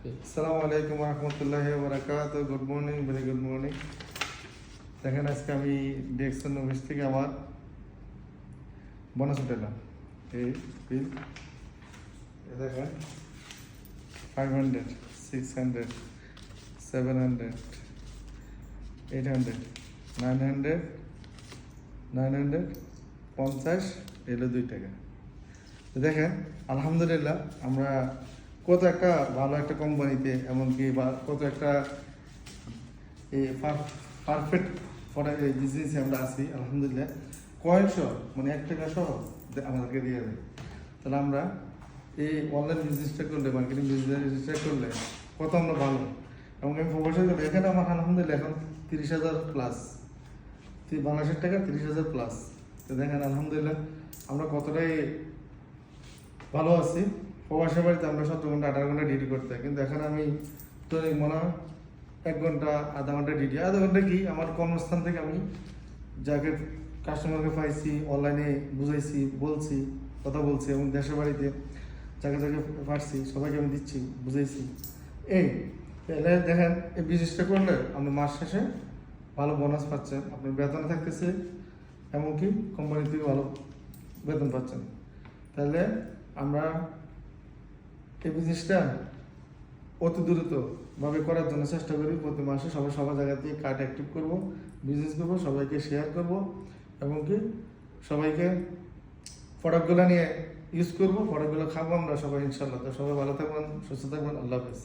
আসসালামু আলাইকুম রহমতুল্লাহি ওয়া বারাকাতুহু। Good morning, very good morning. দেখেন আজকে আমি ডিএক্সএন অফিস থেকে আমার বোনাস উঠালাম। এই বিল দেখেন 500, 600, 700, 800, 900, 950 এলো 2 টাকা। তো দেখেন আলহামদুলিল্লাহ আমরা কত একটা ভালো একটা কোম্পানিতে, এমনকি বা কত একটা এই পারফেক্ট বিজনেসে আমরা আছি আলহামদুলিল্লাহ। কয়েকশো মানে 1 টাকা সহ আমাদেরকে দিয়ে দেয়। তাহলে আমরা এই অনলাইন বিজনেসটা করলে, মার্কেটিং বিজনেসটা করলে কত আমরা ভালো। এবং আমি প্রবাসে গেলে এখানে আমার আলহামদুলিল্লাহ এখন 30,000 প্লাস, বাংলাদেশের টাকা 30,000 প্লাস। তো দেখেন আলহামদুলিল্লাহ আমরা কতটাই ভালো আছি। প্রবাসের বাড়িতে আমরা 17 ঘন্টা 18 ঘন্টা ডিউটি করতে হয়, কিন্তু এখন আমি দৈনিক মনে হয় 1 ঘন্টা আধা ঘন্টা ডিউটি। আধা ঘন্টা কি আমার কর্মস্থান থেকে আমি যাকে কাস্টমারকে পাইছি, অনলাইনে বুঝাইছি, বলছি, কথা বলছি, এবং দেশের বাড়িতে যাকে যাকে পারছি সবাইকে আমি দিচ্ছি, বুঝাইছি। তাহলে দেখেন এই বিজনেসটা করলে আপনি মাস শেষে ভালো বোনাস পাচ্ছেন, আপনার বেতনে থাকতেছে, এমনকি কোম্পানি থেকে ভালো বেতন পাচ্ছেন। তাহলে আমরা এই বিজনেসটা অতি দ্রুতভাবে করার জন্য চেষ্টা করি। প্রতি মাসে সবাই সবার জায়গা থেকে কার্ড অ্যাক্টিভ করবো, বিজনেস করবো, সবাইকে শেয়ার করবো, এমনকি সবাইকে প্রোডাক্টগুলো নিয়ে ইউজ করবো, প্রোডাক্টগুলো খাবো আমরা সবাই ইনশাল্লাহ। তো সবাই ভালো থাকবেন, সুস্থ থাকবেন। আল্লাহ হাফেজ।